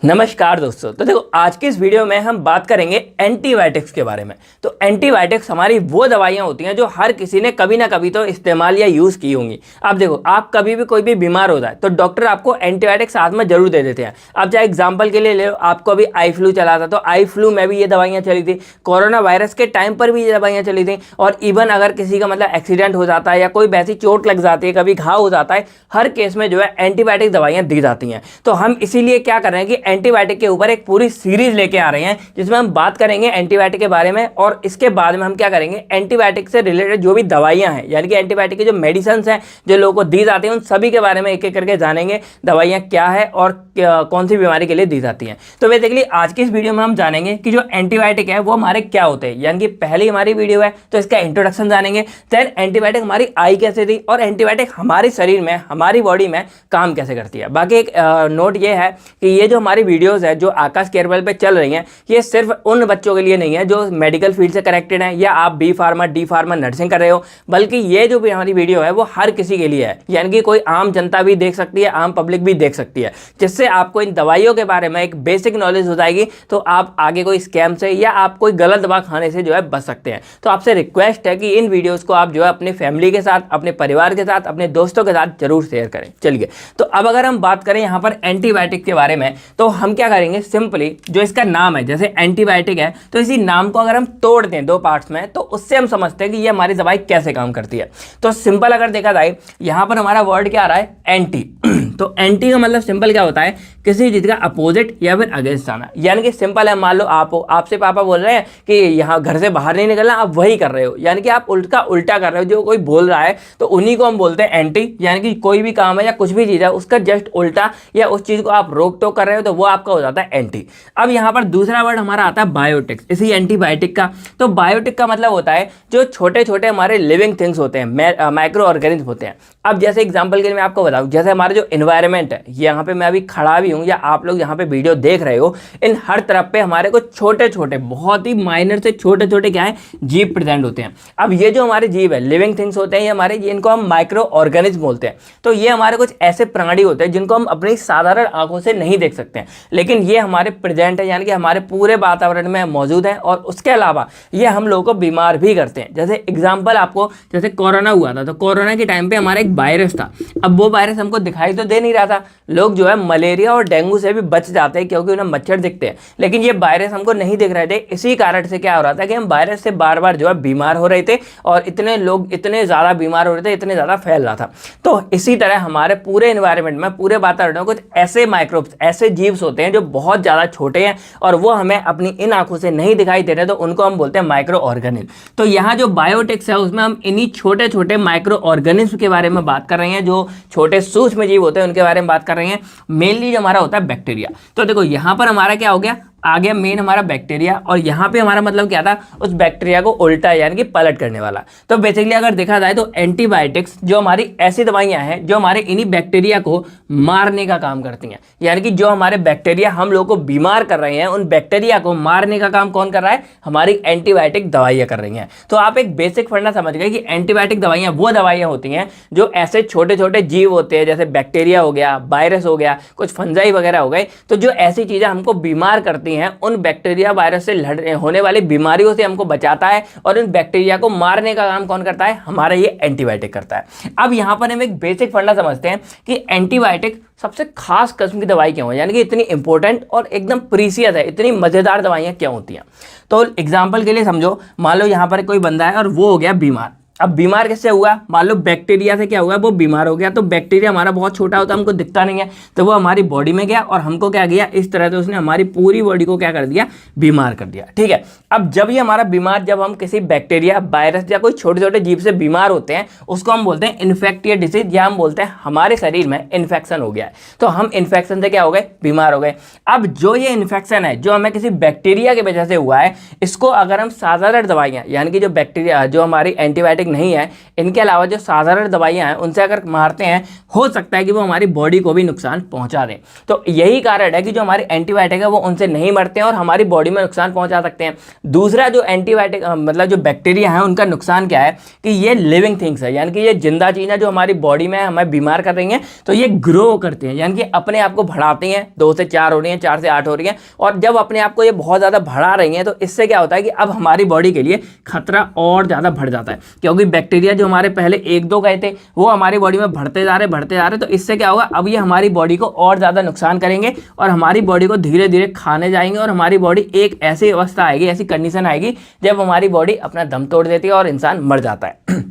नमस्कार दोस्तों। तो देखो आज की इस वीडियो में हम बात करेंगे एंटीबायोटिक्स के बारे में। तो एंटीबायोटिक्स हमारी वो दवाइयाँ होती हैं जो हर किसी ने कभी ना कभी तो इस्तेमाल या यूज़ की होंगी। अब देखो आप कभी भी कोई भी बीमार हो जाए तो डॉक्टर आपको एंटीबायोटिक्स साथ में जरूर दे देते हैं। अब चाहे एग्जाम्पल के लिए ले लो, आपको अभी आई फ्लू चला था तो आई फ्लू में भी ये दवाइयाँ चली थी, कोरोना वायरस के टाइम पर भी ये दवाइयाँ चली थी, और इवन अगर किसी का मतलब एक्सीडेंट हो जाता है या कोई वैसी चोट लग जाती है, कभी घाव हो जाता है, हर केस में जो है एंटीबायोटिक दवाइयाँ दी जाती हैं। तो हम इसीलिए क्या कर रहे हैं कि एंटीबायोटिक के ऊपर एक पूरी सीरीज लेके आ रहे हैं जिसमें हम बात करेंगे एंटीबायोटिक के बारे में, और इसके बाद में हम क्या करेंगे एंटीबायोटिक से रिलेटेड जो भी दवाइयां हैं, यानी कि एंटीबायोटिक की जो मेडिसिन हैं जो लोगों को दी जाती हैं, उन सभी के बारे में एक एक करके जानेंगे दवाइयां क्या है और कौन सी बीमारी के लिए दी जाती हैं। तो बेसिकली आज की इस वीडियो में हम जानेंगे कि जो एंटीबायोटिक है वो हमारे क्या होते हैं, यानी कि पहली हमारी वीडियो है तो इसका इंट्रोडक्शन जानेंगे, देन एंटीबायोटिक हमारी आई कैसे थी और एंटीबायोटिक हमारे शरीर में हमारी बॉडी में काम कैसे करती है। बाकी एक नोट ये है कि ये जो हमारी वीडियोस है जो आकाश केयरवेल पे चल रही हैं, ये सिर्फ उन बच्चों के लिए नहीं है जो मेडिकल फील्ड से कनेक्टेड हैं या आप B pharma D pharma nursing कर रहे हो, बल्कि ये जो भी हमारी वीडियो है वो हर किसी के लिए है, यानी कि कोई आम जनता भी देख सकती है, आम पब्लिक भी देख सकती है, जिससे आपको इन दवाइयों के बारे में एक बेसिक नॉलेज हो जाएगी। तो आप आगे कोई स्कैम से या आप कोई गलत दवा खाने से जो है बच सकते हैं। तो आपसे रिक्वेस्ट है कि इन वीडियोस को आप जो है अपने फैमिली के साथ, अपने परिवार के साथ, अपने दोस्तों के साथ जरूर शेयर करें। चलिए, तो अब अगर हम बात करें यहाँ पर एंटीबायोटिक के बारे में, तो हम क्या करेंगे, सिंपली जो इसका नाम है, जैसे एंटीबायोटिक है तो इसी नाम को अगर हम तोड़ दें दो पार्ट्स में तो उससे हम समझते हैं कि ये हमारी दवाई कैसे काम करती है। तो सिंपल अगर देखा जाए, यहाँ पर हमारा वर्ड क्या आ रहा है, एंटी। तो एंटी का मतलब सिंपल क्या होता है, किसी चीज का अपोजिट या फिर अगेंस्ट आना। यानी कि सिंपल है, मान लो आपसे पापा बोल रहे हैं कि यहाँ घर से बाहर नहीं निकलना, आप वही कर रहे हो, यानी कि आप उल्टा कर रहे हो, जो कोई बोल रहा है तो उन्हीं को हम बोलते हैं एंटी। यानी कि कोई भी काम है या कुछ भी चीज है उसका जस्ट उल्टा या उस चीज को आप रोक टोक कर रहे हो तो वो आपका हो जाता है एंटी। अब यहाँ पर दूसरा वर्ड हमारा आता है बायोटिक्स, इसी एंटीबायोटिक का। तो बायोटिक का मतलब होता है जो छोटे छोटे हमारे लिविंग थिंग्स होते हैं, माइक्रो ऑर्गेनिज्म होते हैं। अब जैसे एग्जांपल के लिए मैं आपको बताऊं, जैसे हमारा जो एनवायरनमेंट है, यहाँ पे मैं अभी खड़ा भी हूँ या आप लोग यहाँ पे वीडियो देख रहे हो, इन हर तरफ पे हमारे को छोटे छोटे, बहुत ही माइनर से छोटे छोटे क्या है, जीव प्रेजेंट होते हैं। अब ये जो हमारे जीव है, लिविंग थिंग्स होते हैं, ये हमारे, इनको हम माइक्रो ऑर्गेनिज्म बोलते हैं। तो ये हमारे कुछ ऐसे प्राणी होते हैं जिनको हम अपनी साधारण आंखों से नहीं देख सकते हैं, लेकिन ये हमारे प्रेजेंट है, यानी कि हमारे पूरे वातावरण में मौजूद है, और उसके अलावा ये हम लोगों को बीमार भी करते हैं। जैसे एग्जांपल आपको, जैसे कोरोना हुआ था तो कोरोना के टाइम पे हमारा एक वायरस था। अब वो वायरस हमको दिखाई तो दे नहीं रहा था, लोग जो है मलेरिया और डेंगू से भी बच जाते हैं क्योंकि उन्हें मच्छर दिखते हैं, लेकिन ये वायरस हमको नहीं दिख रहे थे। इसी कारण से क्या हो रहा था कि हम वायरस से बार बार जो है बीमार हो रहे थे, और इतने लोग इतने ज्यादा बीमार हो रहे थे, इतने ज्यादा फैल रहा था। तो इसी तरह हमारे पूरे एनवायरनमेंट में, पूरे वातावरण में कुछ ऐसे माइक्रोब्स, ऐसे जीव्स होते हैं जो बहुत ज्यादा छोटे हैं और वो हमें अपनी इन आंखों से नहीं दिखाई दे रहे, तो उनको हम बोलते हैं माइक्रो ऑर्गेनिज्म। तो यहाँ जो बायोटिक्स है उसमें हम इन्हीं छोटे छोटे माइक्रो ऑर्गेनिज्म के बारे में बात कर रहे हैं, जो छोटे सूक्ष्म जीव होते हैं उनके बारे में बात कर रहे हैं। मेनली जो हमारा होता है बैक्टीरिया। तो देखो यहाँ पर हमारा क्या हो गया, आ गया मेन हमारा बैक्टीरिया, और यहाँ पे हमारा मतलब क्या था, उस बैक्टीरिया को उल्टा यानी कि पलट करने वाला। तो बेसिकली अगर देखा जाए तो एंटीबायोटिक्स जो हमारी ऐसी दवाइयाँ हैं जो हमारे इन्हीं बैक्टीरिया को मारने का काम करती हैं, यानी कि जो हमारे बैक्टीरिया हम लोगों को बीमार कर रहे हैं, उन बैक्टीरिया को मारने का काम कौन कर रहा है, हमारी एंटीबायोटिक दवाइयाँ कर रही हैं। तो आप एक बेसिक फंडा समझ गए कि एंटीबायोटिक दवाइयाँ वो दवाइयाँ होती हैं जो ऐसे छोटे छोटे जीव होते हैं, जैसे बैक्टीरिया हो गया, वायरस हो गया, कुछ फंजाई वगैरह हो गए, तो जो ऐसी चीज़ें हमको बीमार करती हैं, उन बैक्टीरिया वायरस से लड़ने होने वाली बीमारियों से हमको बचाता है, और उन बैक्टीरिया को मारने का काम कौन करता है, हमारा ये एंटीबायोटिक करता है। अब यहाँ पर हम एक बेसिक फंडा समझते हैं कि एंटीबायोटिक सबसे खास किस्म की दवाई क्यों है, यानी कि इतनी इंपॉर्टेंट और एकदम प्रीसियस है, इतनी मजेदार दवाइयाँ क्यों होती हैं। तो एग्जाम्पल के लिए समझो, मान लो यहाँ पर कोई बंदा है और वो हो गया बीमार। अब बीमार किससे हुआ, मान लो बैक्टीरिया से क्या हुआ, वो बीमार हो गया। तो बैक्टीरिया हमारा बहुत छोटा होता है, हमको दिखता नहीं है, तो वो हमारी बॉडी में गया और हमको क्या किया, इस तरह से उसने हमारी पूरी बॉडी को क्या कर दिया, बीमार कर दिया। ठीक है, अब जब ये हमारा बीमार, जब हम किसी बैक्टीरिया, वायरस या कोई छोटे छोटे जीव से बीमार होते हैं, उसको हम बोलते हैं इन्फेक्टियस डिसीज, या हम बोलते हैं हमारे शरीर में इन्फेक्शन हो गया है। तो हम इन्फेक्शन से क्या हो गए, बीमार हो गए। अब जो ये इन्फेक्शन है जो हमें किसी बैक्टीरिया की वजह से हुआ है, इसको अगर हम साधारण दवाइयाँ, यानी कि जो बैक्टीरिया, जो हमारी एंटीबायोटिक एंटीबायोटिक नहीं है, इनके अलावा जो साधारण दवाइयाँ हैं उनसे अगर मारते हैं, हो सकता है कि वो हमारी बॉडी को भी नुकसान पहुँचा दें। तो यही कारण है कि जो हमारे एंटीबायोटिक है वो उनसे नहीं मरते हैं और हमारी बॉडी में नुकसान पहुँचा सकते हैं। दूसरा जो एंटीबायोटिक मतलब जो बैक्टीरिया है उनका नुकसान क्या है कि ये लिविंग थिंग्स है, यानी कि ये जिंदा चीज़ें जो हमारी बॉडी में हमें बीमार कर रही हैं, तो ये ग्रो करते हैं, यानी कि अपने आप को बढ़ाती हैं, 2 से 4 हो रही हैं, 4 से 8 हो रही हैं, और जब अपने आप को ये बहुत ज़्यादा बढ़ा रही हैं तो इससे क्या होता है कि अब हमारी बॉडी के लिए खतरा और ज़्यादा बढ़ जाता है, क्योंकि बैक्टीरिया जो हमारे पहले 1-2 गए थे वो हमारी बॉडी में बढ़ते जा रहे, तो इससे क्या होगा, अब ये हमारी बॉडी को और ज़्यादा नुकसान करेंगे और हमारी बॉडी को धीरे धीरे खाने जाएंगे और हमारी बॉडी एक ऐसी अवस्था आएगी, ऐसी कंडीशन आएगी जब हमारी बॉडी अपना दम तोड़ देती है और इंसान मर जाता है।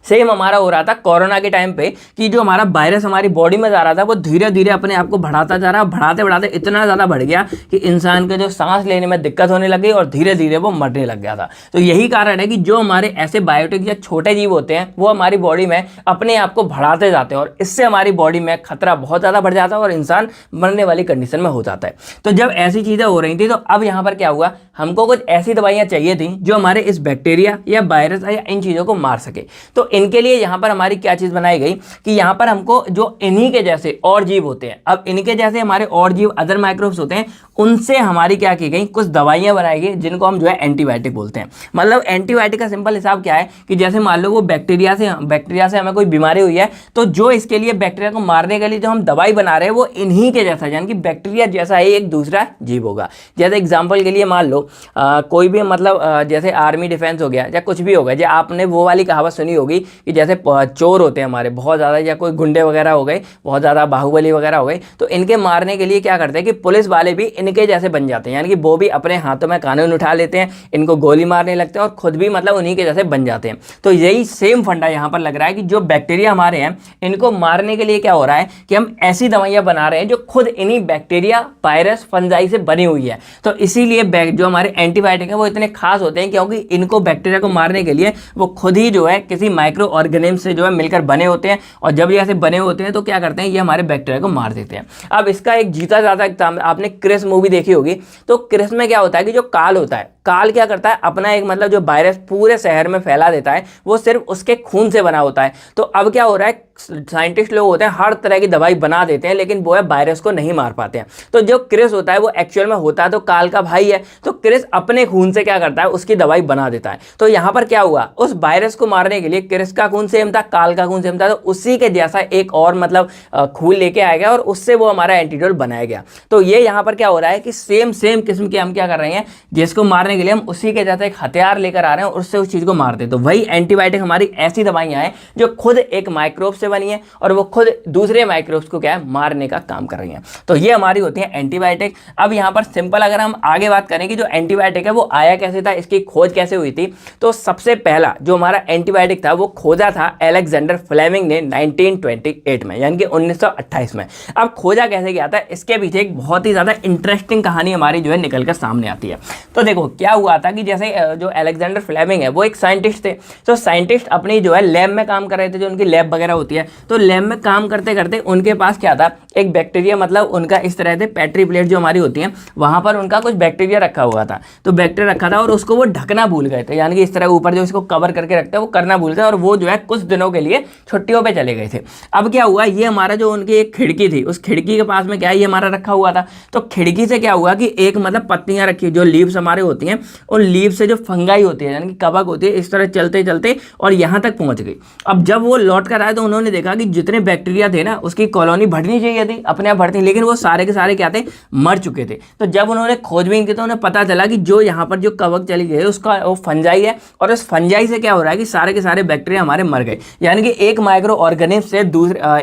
सेम हमारा हो रहा था कोरोना के टाइम पे कि जो हमारा वायरस हमारी बॉडी में जा रहा था वो धीरे धीरे अपने आप को बढ़ाता जा रहा, बढ़ाते बढ़ाते इतना ज़्यादा बढ़ गया कि इंसान के जो सांस लेने में दिक्कत होने लग गई और धीरे धीरे वो मरने लग गया था। तो यही कारण है कि जो हमारे ऐसे बायोटिक या छोटे जीव होते हैं वो हमारी बॉडी में अपने आप को बढ़ाते जाते हैं और इससे हमारी बॉडी में खतरा बहुत ज़्यादा बढ़ जाता है और इंसान मरने वाली कंडीशन में हो जाता है। तो जब ऐसी चीज़ें हो रही थी तो अब यहाँ पर क्या हुआ, हमको कुछ ऐसी दवाइयाँ चाहिए थी जो हमारे इस बैक्टीरिया या वायरस या इन चीज़ों को मार सके। तो इनके लिए यहाँ पर हमारी क्या चीज़ बनाई गई कि यहाँ पर हमको जो इन्हीं के जैसे और जीव होते हैं, अब इनके जैसे हमारे और जीव अदर माइक्रोब्स होते हैं, उनसे हमारी क्या की गई, कुछ दवाइयाँ बनाई गई जिनको हम जो है एंटीबायोटिक बोलते हैं। मतलब एंटीबायोटिक का सिंपल हिसाब क्या है कि जैसे मान लो वो बैक्टीरिया से हमें कोई बीमारी हुई है, तो जो इसके लिए बैक्टीरिया को मारने के लिए जो हम दवाई बना रहे हैं वो इन्हीं के जैसा, यानी कि बैक्टीरिया जैसा ही एक दूसरा जीव होगा। जैसे एग्जाम्पल के लिए मान लो कोई भी मतलब जैसे आर्मी डिफेंस हो गया या कुछ भी होगा, जो आपने वो वाली कहावत सुनी होगी कि जैसे चोर होते हैं हमारे बहुत ज़्यादा, या कोई गुंडे वगैरह हो गए बहुत ज़्यादा, बाहुबली वगैरह हो गए, तो इनके मारने के लिए क्या करते हैं कि पुलिस वाले भी इनके जैसे बन जाते हैं, यानी कि वो भी अपने हाथों में कानून उठा लेते हैं, इनको गोली मारने लगते हैं और खुद भी मतलब उन्हीं के जैसे बन जाते हैं। तो यही सेम फंडा यहाँ पर लग रहा है कि जो बैक्टीरिया हमारे हैं इनको मारने के लिए क्या हो रहा है कि हम ऐसी दवाइयाँ बना रहे हैं जो खुद इन्हीं बैक्टीरिया, वायरस, फंजाई से बनी हुई है। तो इसीलिए जो हमारे एंटीबायोटिक है वो इतने खास होते हैं क्योंकि इनको बैक्टीरिया को मारने के लिए वो खुद ही जो है किसी माइक्रो ऑर्गेनिज्म से जो है मिलकर बने होते हैं, और जब ये ऐसे बने होते हैं तो क्या करते हैं, ये हमारे बैक्टीरिया को मार देते हैं। अब इसका एक जीता जाता एग्जाम्पल, आपने क्रिस मूवी देखी होगी, तो क्रिस में क्या होता है कि जो काल होता है, काल क्या करता है, अपना एक मतलब जो वायरस पूरे शहर में फैला देता है, वो सिर्फ उसके खून से बना होता है। तो अब क्या हो रहा है, साइंटिस्ट लोग होते हैं हर तरह की दवाई बना देते हैं लेकिन वो है वायरस को नहीं मार पाते हैं। तो जो क्रिस होता है वो एक्चुअल में होता है तो काल का भाई है, तो क्रिस अपने खून से क्या करता है, उसकी दवाई बना देता है। तो यहाँ पर क्या हुआ, उस वायरस को मारने के लिए क्रिस का खून सेम था, काल का खून सेम था, तो उसी के जैसा एक और मतलब खून लेके आया गया और उससे वो हमारा एंटीडोट बनाया गया। तो ये यहाँ पर क्या हो रहा है कि सेम किस्म के हम क्या कर रहे हैं, जिसको मारने के लिए हम उसी के जैसा एक हथियार लेकर आ रहे हैं और उससे उस चीज को मारते हैं। तो वही एंटीबायोटिक हमारी ऐसी दवाइयां हैं जो खुद एक माइक्रोब से बनी है और वो खुद दूसरे माइक्रोब्स को क्या है, मारने का काम कर रही हैं। तो ये हमारी होती है एंटीबायोटिक। अब यहाँ पर सिंपल अगर हम आगे बात करें कि जो एंटीबायोटिक है वो आया कैसे था, इसकी खोज कैसे हुई थी, तो सबसे पहला जो हमारा एंटीबायोटिक था वो खोजा था अलेक्जेंडर फ्लेमिंग ने 1928 में, यानी कि 1928 में। अब खोजा कैसे गया था, इसके पीछे एक बहुत ही ज़्यादा इंटरेस्टिंग कहानी हमारी जो है निकल कर सामने आती है। तो देखो क्या हुआ था कि जैसे जो अलेक्जेंडर फ्लेमिंग है वो एक साइंटिस्ट थे, तो साइंटिस्ट अपनी जो है लैब में काम कर रहे थे, जो उनकी लैब वगैरह होती है, तो लैब में काम करते करते उनके पास क्या था, एक बैक्टीरिया, मतलब उनका इस तरह से पेट्री प्लेट जो हमारी होती है वहां पर उनका कुछ बैक्टीरिया रखा हुआ था। तो बैक्टीरिया रखा था और उसको वो ढकना भूल गए थे, यानी कि इस तरह ऊपर जो इसको कवर करके रखते हैं वो करना भूल गए और वो जो है कुछ दिनों के लिए छुट्टियों पे चले गए थे। अब क्या हुआ, ये हमारा जो उनकी एक खिड़की थी, उस खिड़की के पास में क्या है, ये हमारा रखा हुआ था। तो खिड़की से क्या हुआ कि एक मतलब पत्तियां रखी, जो लीव्स हमारे होती हैं, उन लीव से जो फंगाई होती है यानी कि कवक होती है, इस तरह चलते चलते और यहाँ तक पहुंच गई। अब जब वो लौट कर आए तो उन्होंने देखा कि जितने बैक्टीरिया थे ना, उसकी कॉलोनी बढ़नी चाहिए थी, अपने आप बढ़ती, लेकिन वो सारे के सारे क्या थे, मर चुके थे। तो जब उन्होंने खोजबीन की तो उन्हें पता चला कि जो यहाँ पर जो कवक चली गई उसका वो फंजाई है, और उस फंजाई से क्या हो रहा है कि सारे के सारे बैक्टीरिया हमारे मर गए। यानी कि एक माइक्रो ऑर्गेनिज्म से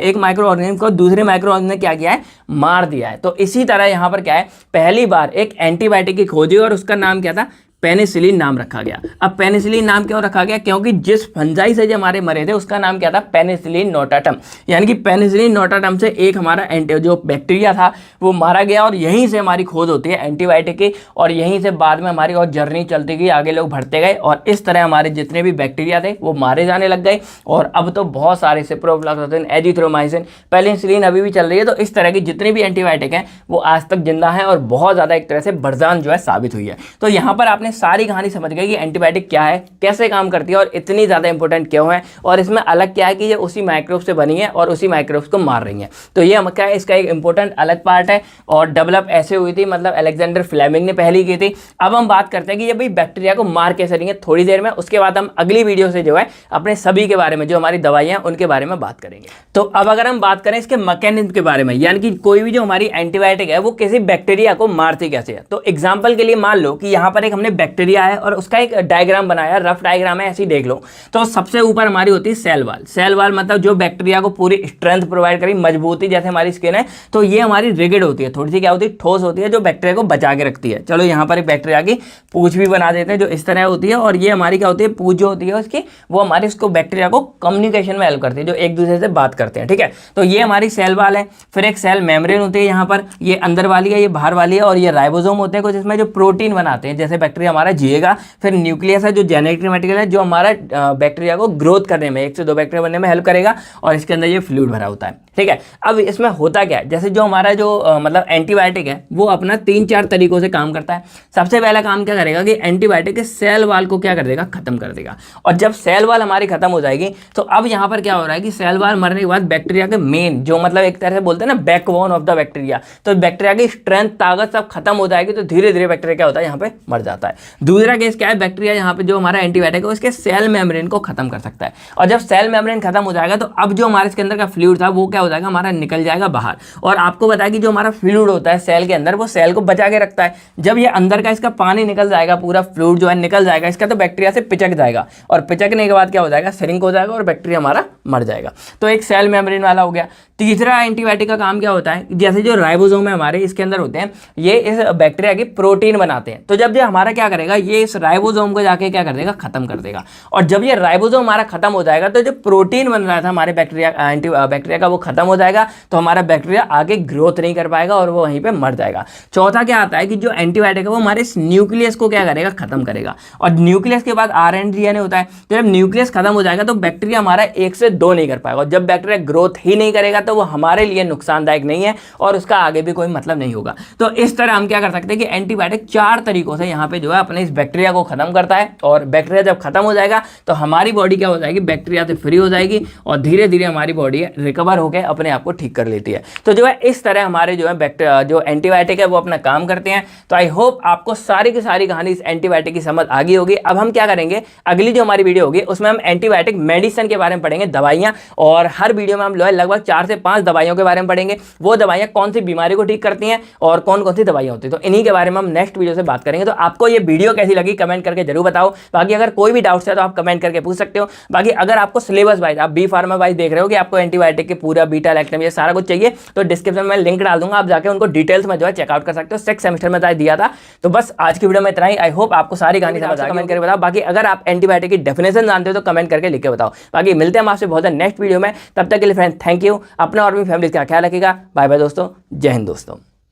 एक माइक्रो ऑर्गेनिज्म को दूसरे माइक्रो ऑर्गेनिज्म ने क्या किया है, मार दिया है। तो इसी तरह यहाँ पर क्या है, पहली बार एक एंटीबायोटिक की खोज हुई और उसका नाम क्या था, पेनिसिलिन नाम रखा गया। अब पेनिसिलिन नाम क्यों रखा गया, क्योंकि जिस फंजाई से जो हमारे मरे थे उसका नाम क्या था, पेनिसिलिन नोटाटम, यानी कि पेनिसिलिन नोटाटम से एक हमारा जो बैक्टीरिया था वो मारा गया और यहीं से हमारी खोज होती है एंटीबायोटिक की, और यहीं से बाद में हमारी और जर्नी चलती गई, आगे लोग बढ़ते गए और इस तरह हमारे जितने भी बैक्टीरिया थे वो मारे जाने लग गए। और अब तो बहुत सारे सिप्रोफ्लॉक्सासिन, एजिथ्रोमाइसिन, पेनिसिलिन अभी भी चल रही है। तो इस तरह की जितनी भी एंटीबायोटिक हैं वो आज तक जिंदा हैं और बहुत ज़्यादा एक तरह से बरजान जो है साबित हुई है। तो यहाँ पर आपने आपने सारी कहानी समझ गए कि एंटीबायोटिक क्या है, कैसे काम करती है और इतनी ज़्यादा इंपॉर्टेंट क्यों है, और इसमें अलग क्या है कि ये उसी माइक्रोब से बनी है और उसी माइक्रोब्स को मार रही है। तो ये क्या है, इसका एक इंपॉर्टेंट अलग पार्ट है और डेवलप ऐसे हुई थी, मतलब अलेक्जेंडर फ्लेमिंग ने पहली की थी। अब हम बात करते हैं कि ये भाई बैक्टीरिया को मार कैसे रही है थोड़ी देर में, उसके बाद हम अगली वीडियो से जो है अपने सभी के बारे में, जो हमारी दवाइयां हैं उनके बारे में बात करेंगे। तो अब अगर हम बात करें इसके मैकेनिज्म के बारे में, यानी कि कोई भी जो हमारी एंटीबायोटिक है वो किसी बैक्टीरिया को मारती कैसे है। तो एग्जांपल के लिए मान लो कि यहाँ पर एक हमने बैक्टीरिया है और उसका एक डायग्राम बनाया, रफ डायग्राम है, ऐसे ही देख लो। तो सबसे ऊपर हमारी होती है सेल वाल। सेल वाल मतलब जो बैक्टीरिया को पूरी स्ट्रेंथ प्रोवाइड करी, मजबूती, जैसे हमारी स्किन है। तो ये हमारी रिगिड होती है, थोड़ी सी क्या होती है, ठोस होती है, जो बैक्टीरिया को बचा के रखती है। चलो यहाँ पर एक बैक्टीरिया की पूंछ भी बना देते हैं जो इस तरह होती है, और ये हमारी क्या होती है, पूंछ जो होती है उसकी, वो हमारे उसको बैक्टीरिया को कम्युनिकेशन में हेल्प करती है, जो एक दूसरे से बात करते हैं। ठीक है, तो ये हमारी सेल वाल है। फिर एक सेल मेम्ब्रेन होती है, यहाँ पर ये अंदर वाली है, ये बाहर वाली है, और ये राइबोसोम होते हैं कुछ, इसमें जो प्रोटीन बनाते हैं, जैसे बैक्टीरिया हमारा जिएगा। फिर न्यूक्लियस है जो जेनेटिक मटेरियल है, जो हमारा बैक्टीरिया को ग्रोथ करने में, 1 से 2 बैक्टीरिया बनने में हेल्प करेगा, और इसके अंदर ये फ्लूइड भरा होता है। ठीक है, अब इसमें होता क्या है, जैसे जो हमारा जो मतलब एंटीबायोटिक है वो अपना 3-4 तरीकों से काम करता है। सबसे पहला काम क्या करेगा कि एंटीबायोटिक के सेल वाल को क्या कर देगा, खत्म कर देगा। और जब सेल वाल हमारी खत्म हो जाएगी तो अब यहाँ पर क्या हो रहा है कि सेल वाल मरने के बाद बैक्टीरिया के मेन, जो मतलब एक तरह से बोलते हैं ना बैकबोन ऑफ द बैक्टीरिया, तो बैक्टीरिया की स्ट्रेंथ, ताकत सब खत्म हो जाएगी, तो धीरे धीरे बैक्टीरिया क्या होता है, यहाँ पे मर जाता है। दूसरा केस क्या है, बैक्टीरिया यहाँ पे जो हमारा एंटीबायोटिक है उसके सेल मेम्ब्रेन को खत्म कर सकता है, और जब सेल मेम्ब्रेन खत्म हो जाएगा तो अब जो हमारे इसके अंदर का फ्लूइड था वो क्या हो जाएगा, हमारा निकल जाएगा बाहर। और आपको बताया कि जो हमारा फ्लूइड होता है सेल के अंदर, वो सेल को बचा के रखता है। जब ये अंदर का इसका पानी निकल जाएगा, पूरा फ्लूइड जो है निकल जाएगा इसका, तो बैक्टीरिया से पिचक जाएगा, और पिचकने के बाद क्या हो जाएगा, श्रिंक हो जाएगा और बैक्टीरिया हमारा मर जाएगा। तो एक सेल मेम्ब्रेन वाला हो गया। तीसरा एंटीबायोटिक का काम क्या होता है, जैसे जो राइबोसोम है हमारे, इसके अंदर होते हैं, ये इस बैक्टीरिया की प्रोटीन बनाते हैं। तो जब ये हमारा क्या करेगा, ये इस राइबोसोम को जाके क्या कर देगा, खत्म कर देगा। और जब ये राइबोसोम हमारा खत्म हो जाएगा तो जो प्रोटीन बन रहा था हमारे बैक्टीरिया का, वो खत्म हो जाएगा, तो हमारा बैक्टीरिया आगे ग्रोथ नहीं कर पाएगा और वो वहीं पे मर जाएगा। चौथा क्या आता है कि जो एंटीबायोटिक है वो हमारे न्यूक्लियस को क्या करेगा, खत्म करेगा। और न्यूक्लियस के बाद RNA होता है। तो जब न्यूक्लियस खत्म हो जाएगा तो बैक्टीरिया हमारा 1 से 2 नहीं कर पाएगा, और जब बैक्टीरिया ग्रोथ ही नहीं करेगा तो वो हमारे लिए नुकसानदायक नहीं है और उसका आगे भी कोई मतलब नहीं होगा। तो इस तरह हम क्या कर सकते हैं कि एंटीबायोटिक 4 तरीकों से यहाँ पे जो है अपने इस बैक्टीरिया को खत्म करता है, और बैक्टीरिया जब खत्म हो जाएगा तो हमारी बॉडी क्या हो जाएगी, बैक्टीरिया से फ्री हो जाएगी, और धीरे धीरे हमारी बॉडी रिकवर होकर अपने आप को ठीक कर लेती है। तो जो है इस तरह हमारे जो है जो एंटीबायोटिक है वो अपना काम करते हैं। तो आई होप आपको सारी की सारी कहानी इस एंटीबायोटिक की समझ आ गई होगी। अब हम क्या करेंगे, अगली जो हमारी वीडियो होगी उसमें हम एंटीबायोटिक मेडिसिन के बारे में पढ़ेंगे, दवाइयां, और हर वीडियो में हम लगभग 4 से 5 दवाइयों के बारे में पढ़ेंगे। वो दवाइयां कौन सी बीमारी को ठीक करती हैं और कौन कौन सी दवाइयां होती है, तो इन्हीं के बारे में हम नेक्स्ट वीडियो से बात करेंगे। तो आपको ये वीडियो कैसी लगी कमेंट करके जरूर बताओ। बाकी अगर कोई भी डाउट्स है तो आप कमेंट करके पूछ सकते हो। बाकी अगर आपको सिलेबस वाइज, आप बी फार्मा वाइज देख रहे हो कि आपको एंटीबायोटिक के पूरा बीटा लैक्टम ये सारा कुछ चाहिए, तो डिस्क्रिप्शन में लिंक डाल दूंगा, आप जाके उनको डिटेल्स में जो है चेकआउट कर सकते हो। 6 सेमेस्टर में दिया था। तो बस आज की वीडियो में इतना ही। आई होप आपको सारी कहानी समझ आ गई, कमेंट करके बताओ। बाकी अगर आप एंटीबायोटिक की डेफिनेशन जानते हो तो कमेंट करके लिख के बताओ। बाकी मिलते हैं हम आपसे बहुत नेक्स्ट वीडियो में, तब तक के लिए फ्रेंड्स थैंक यू। अपना और भी फैमिली का ख्याल रखिएगा। बाय बाय दोस्तों, जय हिंद दोस्तों।